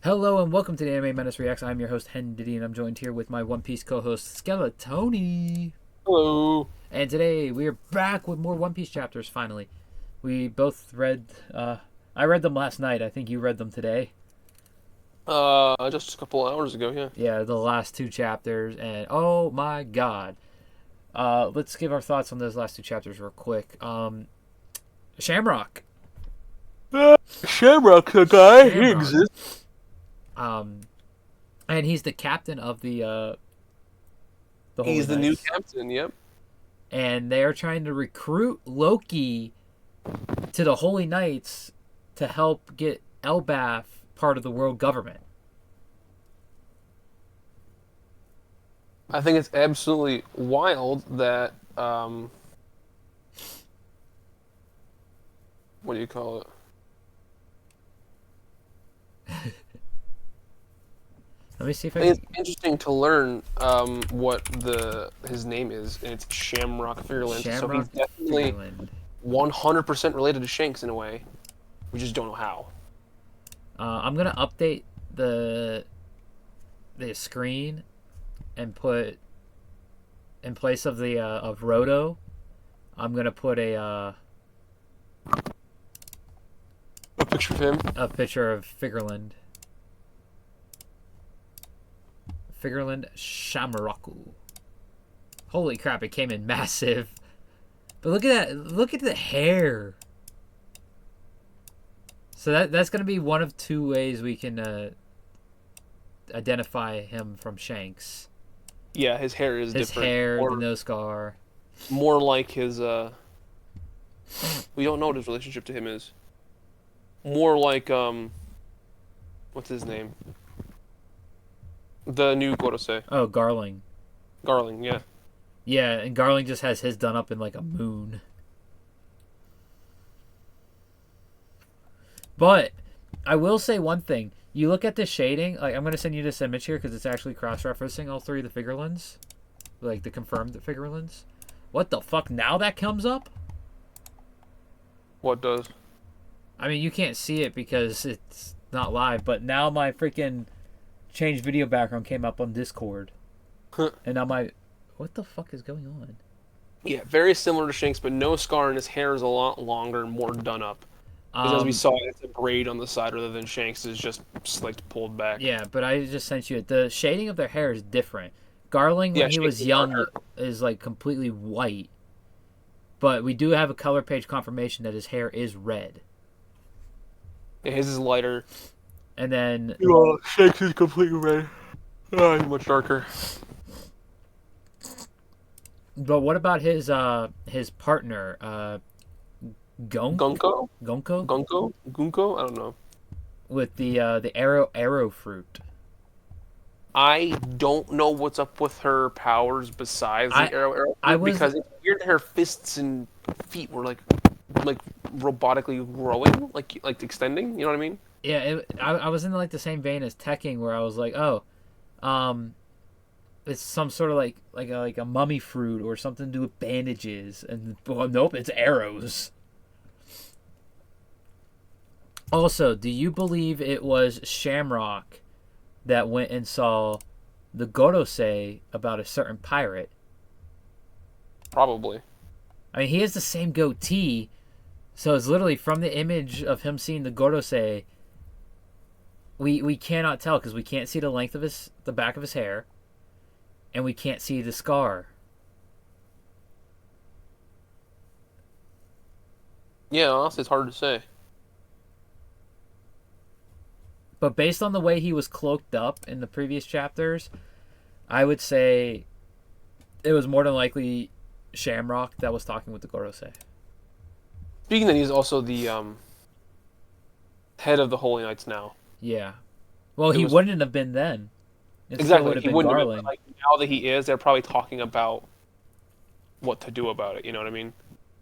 Hello and welcome to the Anime Menace Reacts. I'm your host HenDiddy, and I'm joined here with my One Piece co-host Skeletony. Hello. And today we are back with more One Piece chapters. Finally, we both read. I read them last night. I think you read them today. Just a couple hours ago, yeah. Yeah, the last two chapters, and oh my god. Let's give our thoughts on those last two chapters real quick. Shamrock. Shamrock, the guy, he Shamrock. exists. And he's the captain of the Holy He's the new Knights. captain, yep. And they are trying to recruit Loki to the Holy Knights to help get Elbaf part of the world government. I think it's absolutely wild that, what do you call it? Let me see if I I think can... it's interesting to learn, what his name is, and it's Shamrock Figureland. So he's Shamrock definitely Figureland. 100% related to Shanks in a way. We just don't know how. I'm gonna update the screen and put in place of the of Roto. I'm gonna put A picture of him. a picture of Figureland. Figureland Shamroku. Holy crap! It came in massive. But look at that! Look at the hair. So that's going to be one of two ways we can identify him from Shanks. Yeah, his hair is His different. hair, the nose scar. More like his, we don't know what his relationship to him is. More like, what's his name? The new Gorosei. Oh, Garling. Garling, yeah. Yeah, and Garling just has his done up in like a moon. But I will say one thing. You look at the shading. Like, I'm going to send you this image here because it's actually cross-referencing all three of the Figurelands. Like, the confirmed Figurelands. What the fuck? Now that comes up? What does? I mean, you can't see it because it's not live, but now my freaking changed video background came up on Discord. And now my... What the fuck is going on? Yeah, very similar to Shanks, but no scar, and his hair is a lot longer and more done up. Because as we saw, it's a braid on the side rather than Shanks is just slicked, pulled back. Yeah, but I just sent you it. The shading of their hair is different. Garling, when he was young, is like completely white. But we do have a color page confirmation that his hair is red. Yeah, his is lighter. And then... Shanks is completely red. Oh, he's much darker. But what about his partner, Gunko? Gonko? Gunko? I don't know. With the arrow fruit. I don't know what's up with her powers besides the arrow because it's weird that her fists and feet were like robotically growing, like extending. You know what I mean? Yeah, I was in like the same vein as Tekking, where I was like, oh, it's some sort of like a mummy fruit or something to do with bandages, and well, nope, it's arrows. Also, do you believe it was Shamrock that went and saw the Gorosei about a certain pirate? Probably. I mean, he has the same goatee, so it's literally from the image of him seeing the Gorosei. We cannot tell because we can't see the length of the back of his hair, and we can't see the scar. Yeah, honestly, it's hard to say. But based on the way he was cloaked up in the previous chapters, I would say it was more than likely Shamrock that was talking with the Gorosei. Speaking that, he's also the head of the Holy Knights now. Yeah. Well, he wouldn't have been then. Exactly. He wouldn't have been. Like, now that he is, they're probably talking about what to do about it. You know what I mean?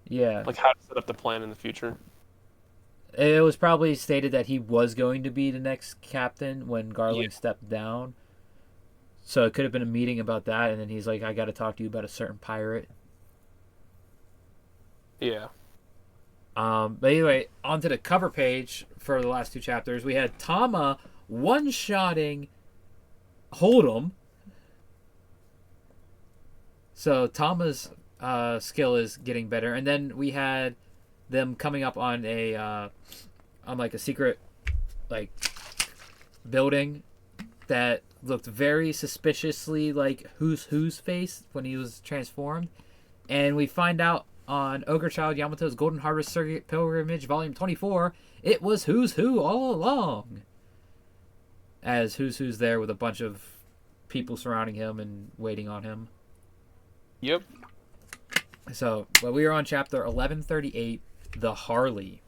Yeah. Like how to set up the plan in the future. It was probably stated that he was going to be the next captain when Garling stepped down. So it could have been a meeting about that, and then he's like, I got to talk to you about a certain pirate. Yeah. But anyway, onto the cover page for the last two chapters. We had Tama one-shotting Hold'em. So Tama's skill is getting better, and then we had them coming up on a secret building that looked very suspiciously like who's face when he was transformed, and we find out on Ogre Child Yamato's Golden Harvest Circuit Pilgrimage Volume 24, it was Who's Who all along. As Who's there with a bunch of people surrounding him and waiting on him. Yep. So, but we are on chapter 1138, The Harley.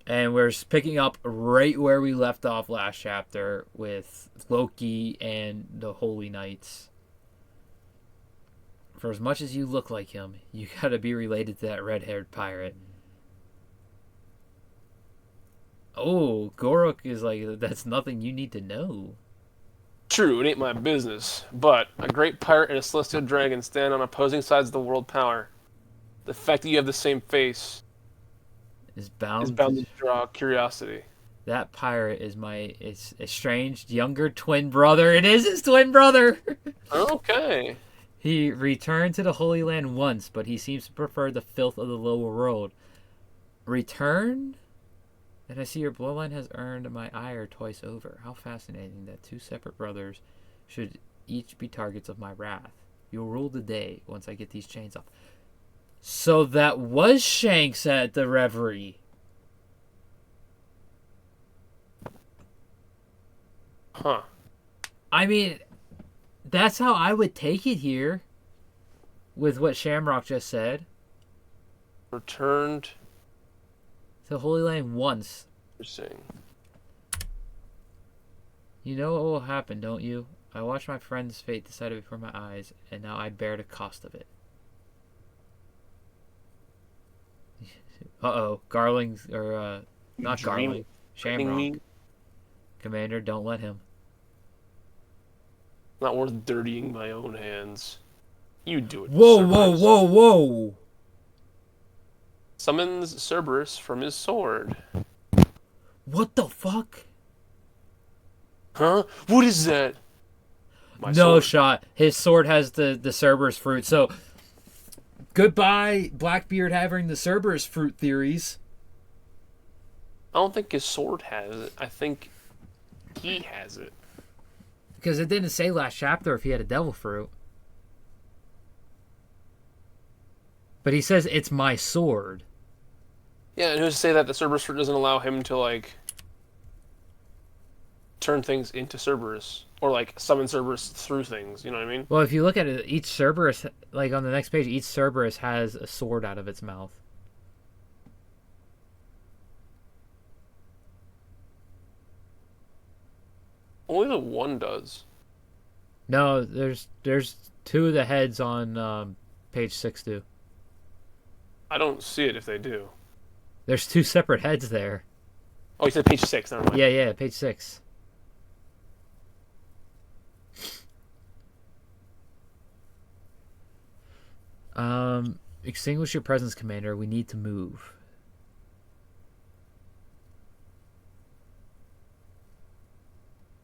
And we're picking up right where we left off last chapter with Loki and the Holy Knights. For as much as you look like him, you gotta be related to that red-haired pirate. Oh, Gorok is like, that's nothing you need to know. True, it ain't my business. But a great pirate and a celestial dragon stand on opposing sides of the world power. The fact that you have the same face is bound to draw curiosity. That pirate is my estranged younger twin brother. It is his twin brother! Okay. He returned to the Holy Land once, but he seems to prefer the filth of the lower world. Return? And I see your bloodline has earned my ire twice over. How fascinating that two separate brothers should each be targets of my wrath. You'll rule the day once I get these chains off. So that was Shanks at the Reverie. Huh. I mean, that's how I would take it here. With what Shamrock just said. Returned to Holy Land once. Interesting. You know what will happen, don't you? I watched my friend's fate decided before my eyes, and now I bear the cost of it. Uh-oh. Garling's, or, not Garling. Shamrock. Commander, don't let him. Not worth dirtying my own hands. You do it. Whoa, whoa, whoa, whoa! Summons Cerberus from his sword. What the fuck? Huh? What is that? My sword. Shot. His sword has the Cerberus fruit. So, goodbye, Blackbeard having the Cerberus fruit theories. I don't think his sword has it. I think he has it. Because it didn't say last chapter if he had a devil fruit. But he says it's my sword. Yeah, and who's to say that the Cerberus fruit doesn't allow him to, like, turn things into Cerberus? Or, like, summon Cerberus through things, you know what I mean? Well, if you look at it, each Cerberus, like, on the next page, each Cerberus has a sword out of its mouth. Only the one does. No, there's two of the heads on page 6, too. I don't see it if they do. There's two separate heads there. Oh, you said page 6. Never mind. Yeah, page 6. Extinguish your presence, Commander. We need to move.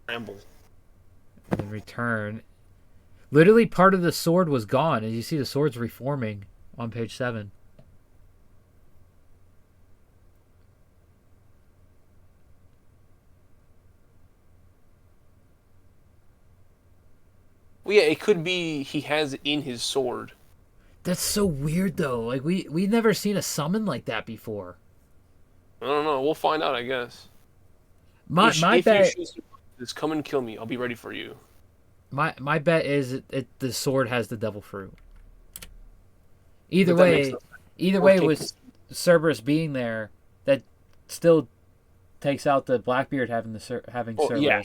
Ramble. And then return. Literally, part of the sword was gone. As you see, the sword's reforming on page 7. Well, yeah, it could be he has it in his sword. That's so weird, though. Like, we've never seen a summon like that before. I don't know. We'll find out, I guess. My bet is come and kill me. I'll be ready for you. My bet is the sword has the devil fruit. Either way, with Cerberus being there, that still takes out the Blackbeard having Cerberus. Yeah.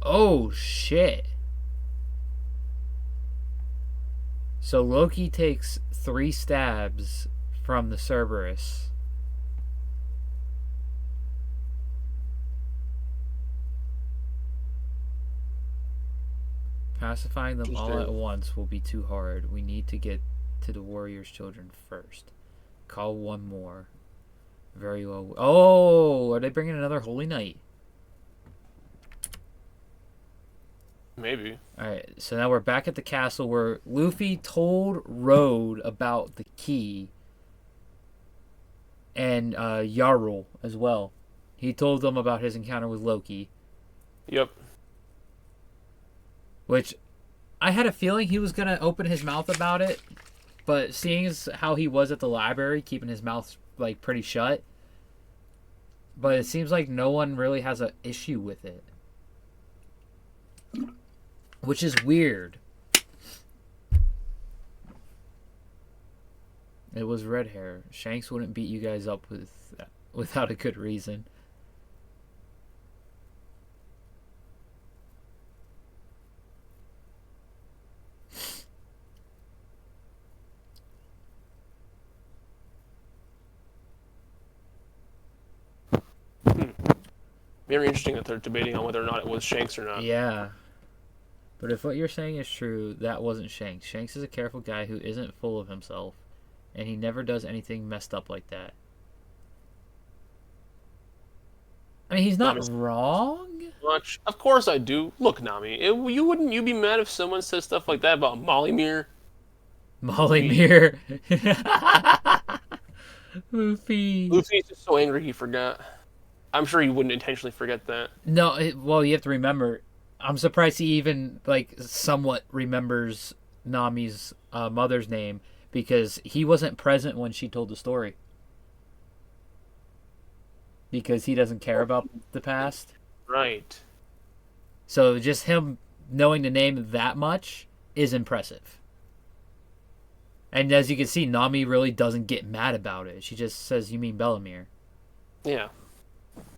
Oh, shit. So Loki takes 3 stabs from the Cerberus. Pacifying them all at once will be too hard. We need to get to the warrior's children first. Call one more. Very well. Oh, are they bringing another Holy Knight? Maybe. Alright, so now we're back at the castle where Luffy told Road about the key. And Yarl as well. He told them about his encounter with Loki. Yep. Which, I had a feeling he was going to open his mouth about it. But seeing as how he was at the library, keeping his mouth like pretty shut. But it seems like no one really has an issue with it. Which is weird. It was red hair. Shanks wouldn't beat you guys up without a good reason. Very interesting that they're debating on whether or not it was Shanks or not. Yeah. But if what you're saying is true, that wasn't Shanks. Shanks is a careful guy who isn't full of himself. And he never does anything messed up like that. I mean, he's not wrong. Much. Of course I do. Look, Nami, wouldn't you be mad if someone said stuff like that about Mollymere? Mollymere. Luffy. Luffy's just so angry he forgot. I'm sure he wouldn't intentionally forget that. No, well, you have to remember. I'm surprised he even like somewhat remembers Nami's mother's name. Because he wasn't present when she told the story. Because he doesn't care about the past. Right. So just him knowing the name that much is impressive. And as you can see, Nami really doesn't get mad about it. She just says, "You mean Bellamere?" Yeah.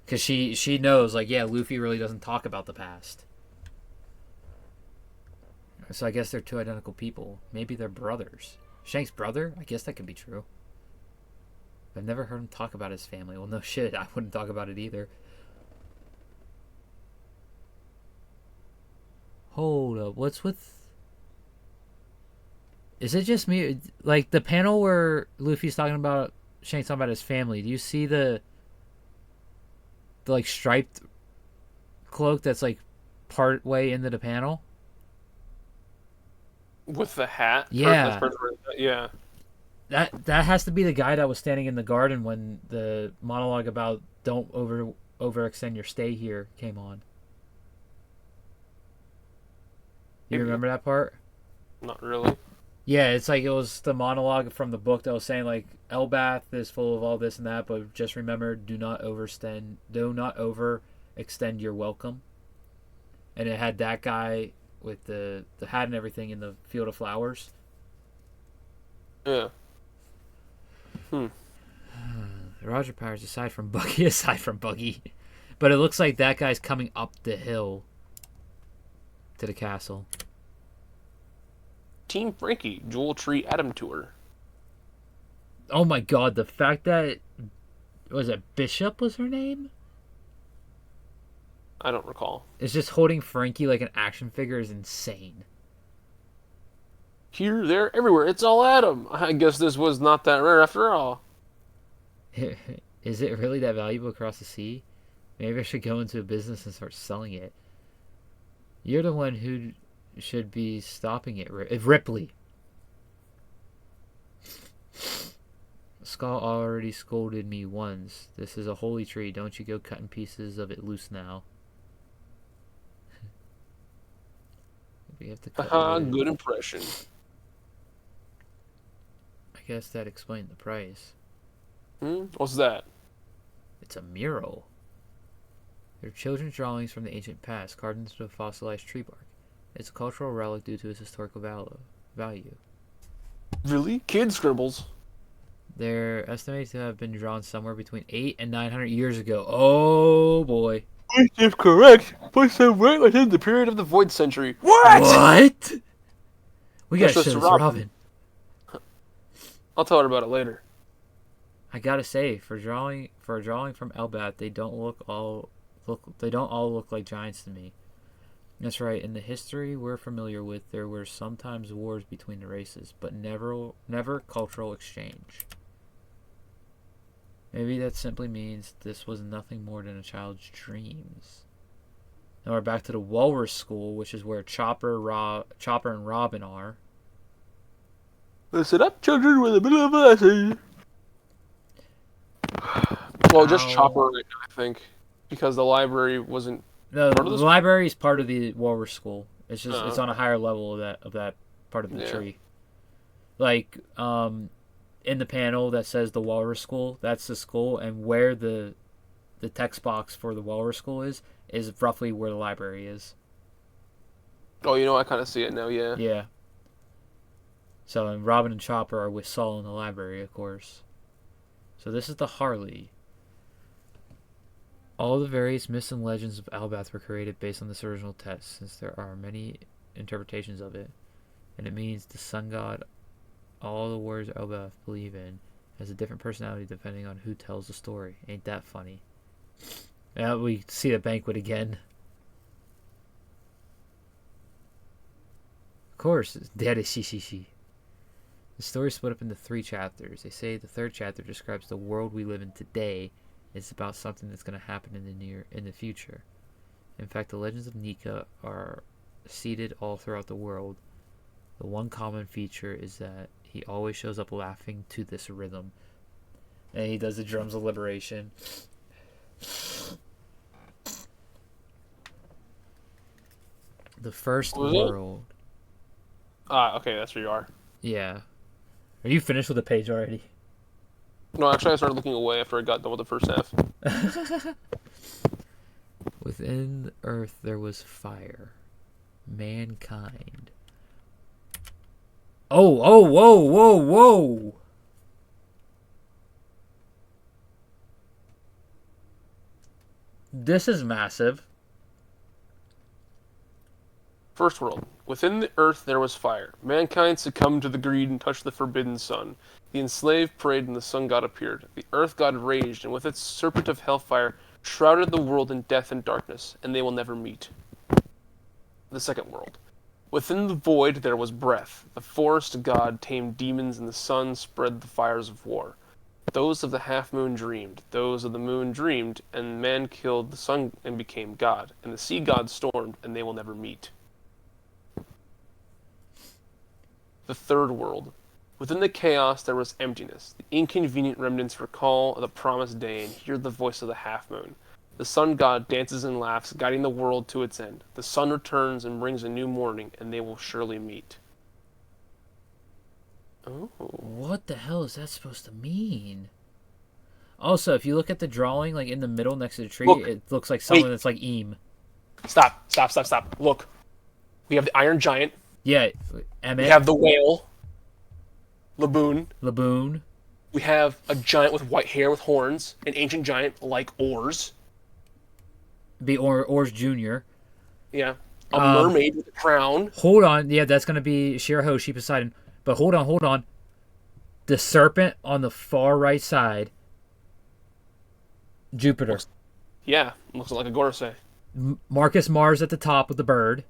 Because she knows, like, yeah, Luffy really doesn't talk about the past. So I guess they're two identical people. Maybe they're brothers. Shanks' brother? I guess that could be true. I've never heard him talk about his family. Well, no shit. I wouldn't talk about it either. Hold up. What's with... Is it just me? Like, the panel where Luffy's talking about... Shanks talking about his family. Do you see the like, striped cloak that's, like, part way into the panel? With the hat? Yeah. Yeah. That has to be the guy that was standing in the garden when the monologue about don't overextend your stay here came on. You remember that part? Not really. Yeah, it's like it was the monologue from the book that was saying like Elbath is full of all this and that, but just remember, do not overextend your welcome. And it had that guy with the hat and everything in the field of flowers. Yeah. Roger Powers aside from Buggy. But it looks like that guy's coming up the hill to the castle. Team Frankie, Jewel Tree Atom Tour. Oh my god, the fact that... Was it Bishop was her name? I don't recall. It's just holding Frankie like an action figure is insane. Here, there, everywhere. It's all Atom. I guess this was not that rare after all. Is it really that valuable across the sea? Maybe I should go into a business and start selling it. You're the one who should be stopping it, Ripley. Skull already scolded me once. This is a holy tree. Don't you go cutting pieces of it loose now. We have to cut good impression. I guess that explained the price. What's that? It's a mural. They're children's drawings from the ancient past, carved into the fossilized tree bark. It's a cultural relic due to its historical value. Really? Kid scribbles? They're estimated to have been drawn somewhere between 800 and 900 years ago. Oh boy. If correct, place them right within the period of the Void Century. What? We gotta show this Robin. I'll tell her about it later. I gotta say, for a drawing from Elbath, they don't all look like giants to me. That's right. In the history we're familiar with, there were sometimes wars between the races, but never cultural exchange. Maybe that simply means this was nothing more than a child's dreams. Now we're back to the Walrus School, which is where Chopper and Robin are. Listen up, children, we're in the middle of a lesson. Well, just Chopper, I think, because the library wasn't. No, the library is part of the Walrus School. It's just it's on a higher level of that part of the tree. Like in the panel that says the Walrus School, that's the school, and where the text box for the Walrus School is roughly where the library is. Oh, you know, I kind of see it now. Yeah. Yeah. So, and Robin and Chopper are with Saul in the library, of course. So this is the Harley. All the various myths and legends of Elbaf were created based on this original text, since there are many interpretations of it. And it means the sun god all the warriors Elbaf believe in has a different personality depending on who tells the story. Ain't that funny? Now we see the banquet again. Of course, Daddy Shishi. The story is split up into 3 chapters. They say the 3rd chapter describes the world we live in today. It's about something that's going to happen in the future. In fact, the legends of Nika are seeded all throughout the world. The one common feature is that he always shows up laughing to this rhythm. And he does the drums of liberation. The first world. Okay, that's where you are. Yeah. Are you finished with the page already? No, actually, I started looking away after I got done with the first half. Within the earth there was fire. Mankind. Oh, whoa. This is massive. First world. Within the earth there was fire. Mankind succumbed to the greed and touched the forbidden sun. The enslaved prayed and the sun god appeared. The earth god raged, and with its serpent of hellfire shrouded the world in death and darkness, and they will never meet. The second world. Within the void there was breath. The forest god tamed demons, and the sun spread the fires of war. Those of the half-moon dreamed, those of the moon dreamed, and man killed the sun and became god, and the sea god stormed, and they will never meet. The third world. Within the chaos there was emptiness. The inconvenient remnants recall the promised day and hear the voice of the half-moon. The sun god dances and laughs, guiding the world to its end. The sun returns and brings a new morning, and they will surely meet. Oh. What the hell is that supposed to mean? Also, if you look at the drawing, like in the middle next to the tree, it looks like someone that's like Eam. Stop. Look. We have the Iron Giant. Yeah, Emmett. We have the whale. Laboon. We have a giant with white hair with horns. An ancient giant like Ors. Be Ors Jr. Yeah. A mermaid with a crown. Hold on. Yeah, that's going to be Shirahoshi Poseidon. But hold on. The serpent on the far right side. Jupiter. Looks like a Gorosei. Marcus Mars at the top with the bird.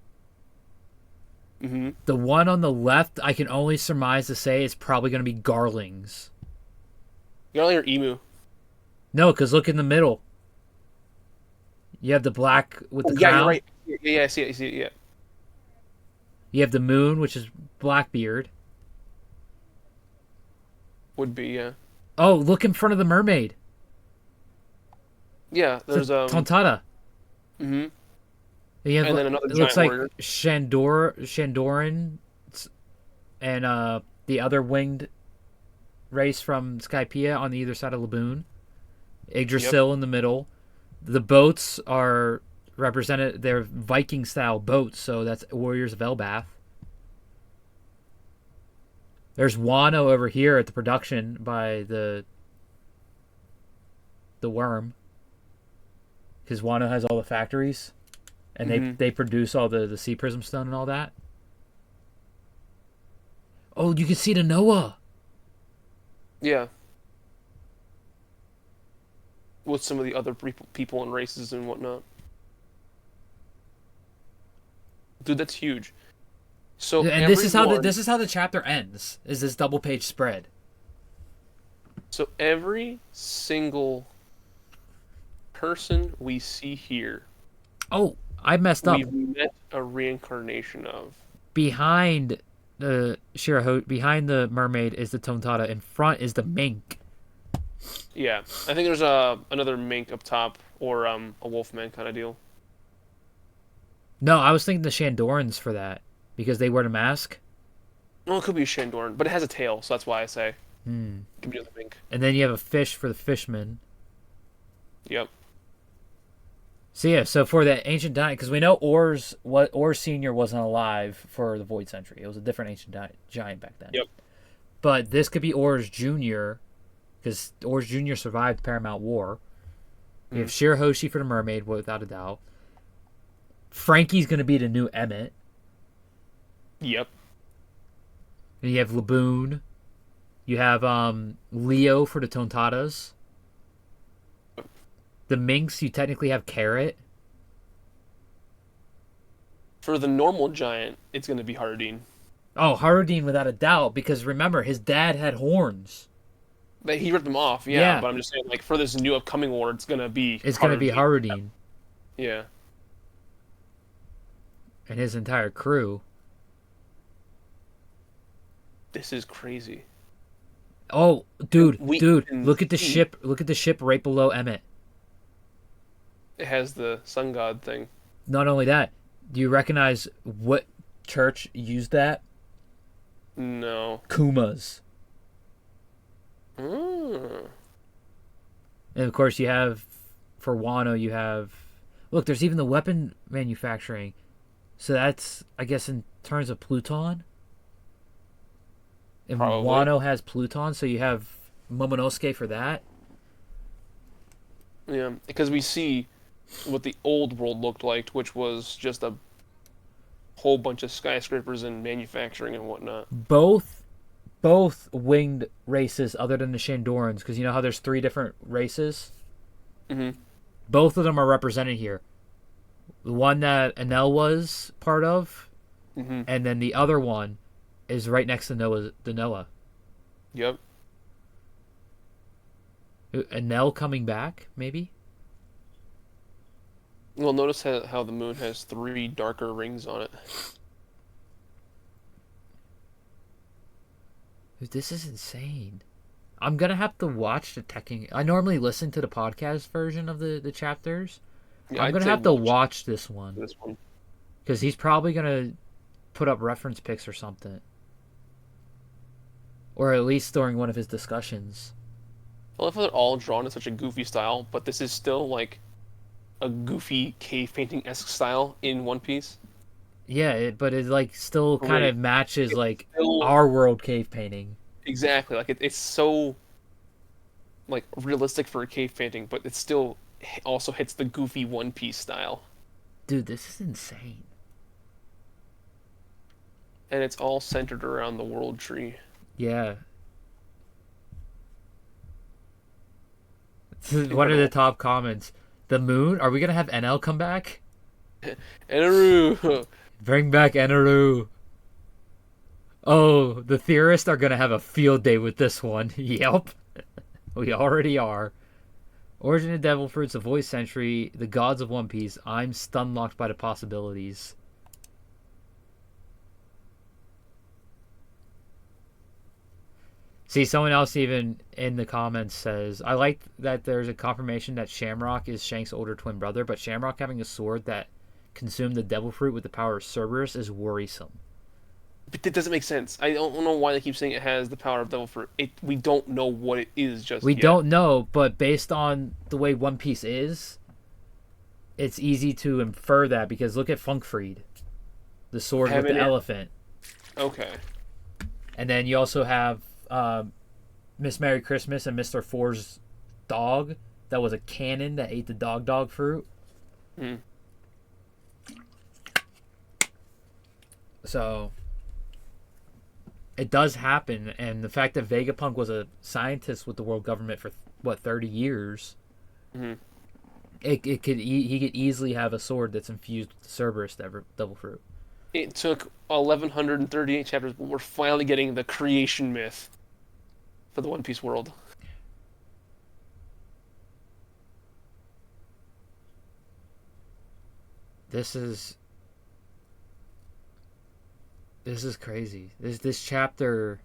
Mm-hmm. The one on the left, I can only surmise to say it's probably going to be Garlings. Garling or Emu? No, because look in the middle. You have the black with the crown. Yeah, you're right. Yeah, I see it, yeah. You have the moon, which is Blackbeard. Would be, yeah. Oh, look in front of the mermaid. Yeah, there's Tontata. Mm-hmm. And then another it looks giant like warrior. Shandoran and the other winged race from Skypiea on the either side of Laboon. Yggdrasil in the middle. The boats are represented, they're Viking style boats, so that's Warriors of Elbaf. There's Wano over here at the production by the worm. Because Wano has all the factories. And they produce all the sea prism stone and all that. Oh, you can see the Noah. Yeah. With some of the other people and races and whatnot. Dude, that's huge. So And this is how the chapter ends. Is this double page spread? So every single person we see here, oh, I messed up. We've met a reincarnation of. Behind the behind the mermaid is the Tontada. In front is the mink. Yeah, I think there's another mink up top, or a wolfman kind of deal. No, I was thinking the Shandorans for that because they wear the mask. Well, it could be a Shandorn, but it has a tail, so that's why I say. Hmm. It could be the mink. And then you have a fish for the fishman. Yep. So yeah, so for the ancient giant, because we know Ors Senior wasn't alive for the Void Century. It was a different ancient giant back then. Yep. But this could be Ors Junior, because Ors Junior survived Paramount War. You have Shirahoshi for the mermaid, without a doubt. Frankie's going to be the new Emmett. Yep. And you have Laboon. You have Leo for the Tontadas. The minks, you technically have Carrot. For the normal giant, it's going to be Hardin. Oh, Hardin without a doubt, because remember, his dad had horns. But he ripped them off, yeah. But I'm just saying, like, for this new upcoming war, it's going to be Hardin. Yeah. And his entire crew. This is crazy. Oh, dude, look at the ship. Look at the ship right below Emmett. It has the sun god thing. Not only that, do you recognize what church used that? No. Kuma's. Mm. And of course, you have for Wano. You have look. There's even the weapon manufacturing. So that's, I guess, in terms of Pluton. And Probably. Wano has Pluton, so you have Momonosuke for that. Yeah, because we see what the old world looked like, which was just a whole bunch of skyscrapers and manufacturing and whatnot. Both winged races, other than the Shandorans, because you know how there's 3 different races. Mm-hmm. Both of them are represented here. The one that Enel was part of, and then the other one is right next to Noah. Yep. Enel coming back, maybe? Well, notice how the moon has 3 darker rings on it. Dude, this is insane. I'm going to have to watch the Tekken. I normally listen to the podcast version of the chapters. Yeah, I'm going to have to watch this one. Because he's probably going to put up reference pics or something. Or at least during one of his discussions. I love how they're all drawn in such a goofy style, but this is still like a goofy cave painting-esque style in One Piece. Yeah, but it like still kind of matches like our world cave painting. Exactly, like it's so like realistic for a cave painting, but it still also hits the goofy One Piece style. Dude, this is insane. And it's all centered around the world tree. Yeah. One of the top comments. The moon? Are we going to have NL come back? Eneru! Bring back Eneru. Oh, the theorists are going to have a field day with this one. Yep. We already are. Origin of Devil Fruits, the Voice Century, the Gods of One Piece. I'm stun-locked by the possibilities. See, someone else even in the comments says, I like that there's a confirmation that Shamrock is Shank's older twin brother, but Shamrock having a sword that consumed the devil fruit with the power of Cerberus is worrisome. But it doesn't make sense. I don't know why they keep saying it has the power of devil fruit. We don't know what it is just yet. We don't know, but based on the way One Piece is, it's easy to infer that, because look at Funkfried. The sword with the elephant. Okay. And then you also have Miss Merry Christmas and Mr. Four's dog that was a cannon that ate the dog fruit. So it does happen, and the fact that Vegapunk was a scientist with the world government for 30 years, he could easily have a sword that's infused with the Cerberus devil fruit. It took 1138 chapters, but we're finally getting the creation myth for the One Piece world. This is crazy. This chapter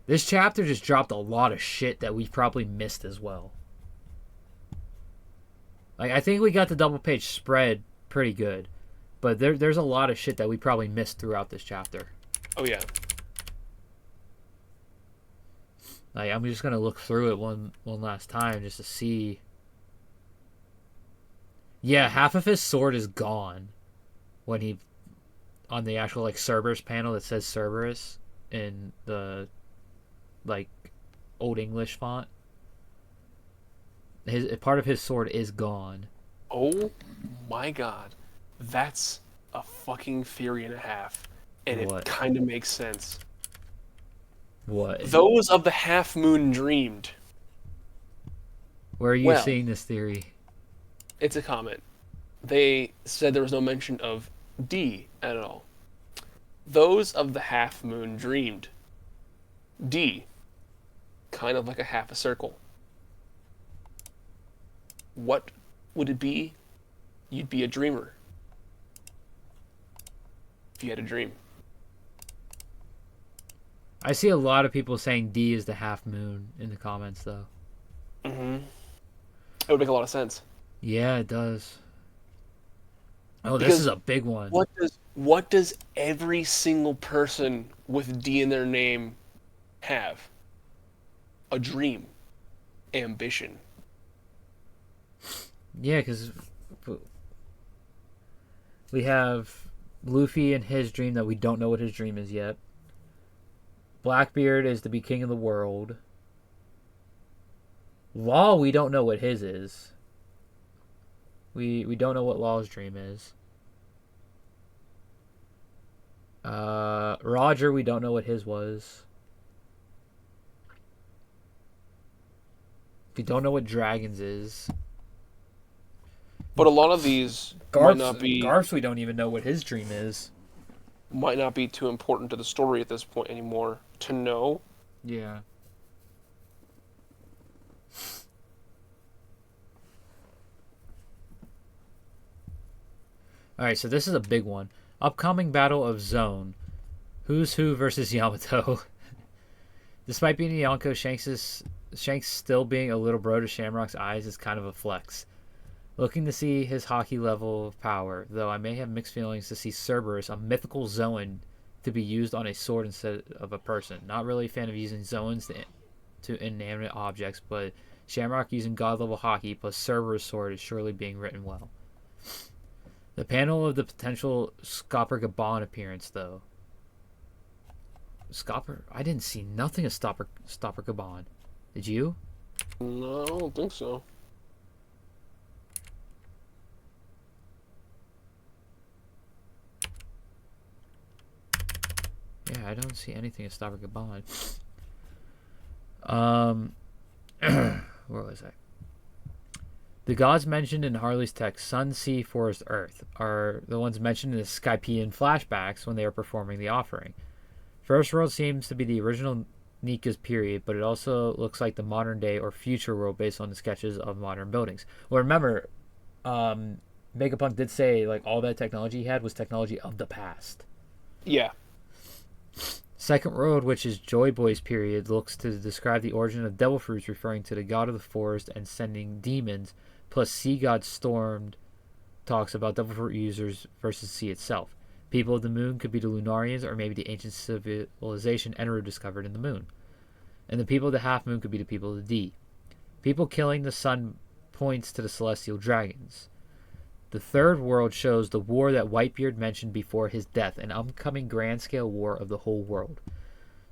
just dropped a lot of shit that we probably missed as well. Like I think we got the double page spread pretty good, but there's a lot of shit that we probably missed throughout this chapter. Oh yeah. Like I'm just gonna look through it one last time just to see. Yeah, half of his sword is gone when he on the actual like Cerberus panel that says Cerberus in the like old English font. His part of his sword is gone. Oh my god. That's a fucking theory and a half. And What? it kind of makes sense. What? Those of the half moon dreamed. Where are you seeing this theory? It's a comment. They said there was no mention of D at all. Those of the half moon dreamed. D. Kind of like a half a circle. What would it be? You'd be a dreamer. If you had a dream. I see a lot of people saying D is the half moon in the comments, though. Mm-hmm. It would make a lot of sense. Yeah, it does. Oh, Because this is a big one. What does every single person with D in their name have? A dream. Ambition. Yeah, because we have Luffy and his dream that we don't know what his dream is yet. Blackbeard is to be king of the world. Law, we don't know what his is. We don't know what Law's dream is. Roger, we don't know what his was. We don't know what Dragons is. But a lot of these might not be... Garf's, we don't even know what his dream is. Might not be too important to the story at this point anymore to know. Yeah. Alright, so this is a big one. Upcoming Battle of Zone. Who's Who versus Yamato. Despite being a Yonko, Shanks still being a little bro to Shamrock's eyes is kind of a flex. Looking to see his hockey level of power, though I may have mixed feelings to see Cerberus, a mythical Zoan, to be used on a sword instead of a person. Not really a fan of using Zoans to inanimate objects, but Shamrock using god level hockey plus Cerberus sword is surely being written well. The panel of the potential Scopper Gabon appearance, though. Scopper? I didn't see nothing of Stopper Gabon. Did you? No, I don't think so. Yeah, I don't see anything of Stopper Gabon. Where was I? The gods mentioned in Harley's text, Sun, Sea, Forest, Earth, are the ones mentioned in the Skypian flashbacks when they are performing the offering. First world seems to be the original Nika's period, but it also looks like the modern day or future world based on the sketches of modern buildings. Well, remember, Megapunk did say like all that technology he had was technology of the past. Yeah. Second world, which is Joy Boy's period, looks to describe the origin of devil fruits, referring to the god of the forest and sending demons. Plus, Sea God Stormed talks about devil fruit users versus sea itself. People of the moon could be the Lunarians or maybe the ancient civilization Enru discovered in the moon. And the people of the half moon could be the people of the D. People killing the sun points to the celestial dragons. The third world shows the war that Whitebeard mentioned before his death, an upcoming grand-scale war of the whole world.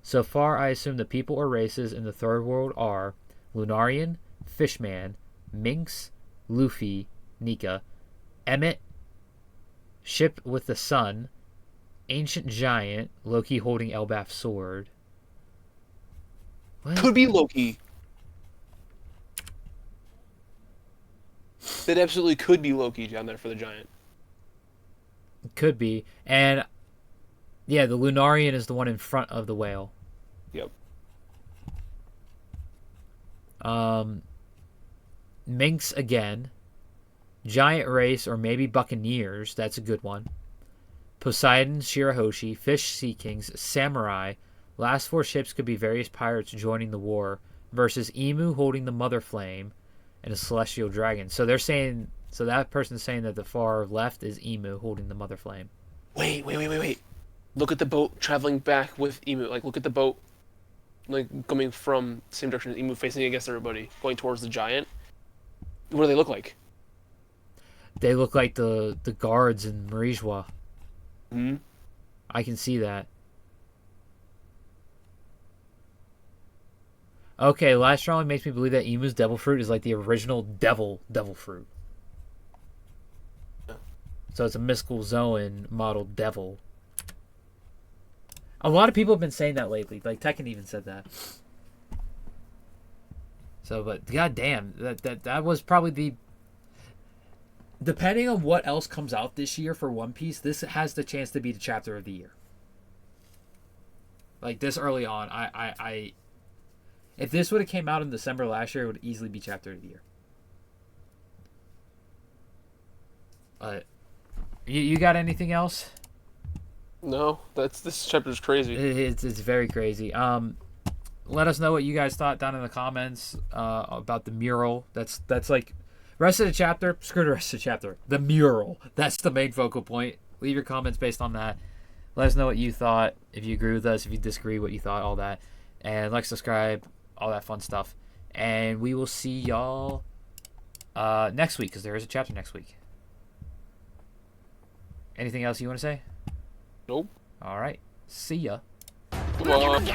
So far, I assume the people or races in the third world are Lunarian, Fishman, Minx, Luffy, Nika, Emmet, Ship with the Sun, Ancient Giant, Loki holding Elbaf's sword. What? Could be Loki. That absolutely could be Loki down there for the giant. Could be. And yeah, the Lunarian is the one in front of the whale. Yep. Minks again. Giant Race or maybe Buccaneers. That's a good one. Poseidon, Shirahoshi, Fish Sea Kings, Samurai. Last 4 ships could be various pirates joining the war versus Emu holding the Mother Flame and a Celestial Dragon. So they're saying, so that person's saying that the far left is Emu holding the Mother Flame. Wait. Look at the boat traveling back with Emu. Like, look at the boat, like, coming from the same direction as Emu, facing against everybody, going towards the giant. What do they look like? They look like the guards in Marijwa. Hmm. I can see that. Okay, last strongly makes me believe that Emu's devil fruit is like the original devil fruit. Yeah. So it's a mystical Zoan model devil. A lot of people have been saying that lately. Like Tekken even said that. So, but goddamn, that was probably the. Depending on what else comes out this year for One Piece, this has the chance to be the chapter of the year. Like this early on, I if this would have came out in December last year, it would easily be chapter of the year. You got anything else? No, this chapter's crazy. It's very crazy. Let us know what you guys thought down in the comments about the mural. That's like rest of the chapter. Screw the rest of the chapter. The mural. That's the main focal point. Leave your comments based on that. Let us know what you thought. If you agree with us, if you disagree, what you thought, all that, and like, subscribe, all that fun stuff. And we will see y'all next week because there is a chapter next week. Anything else you want to say? Nope. All right. See ya. Come on.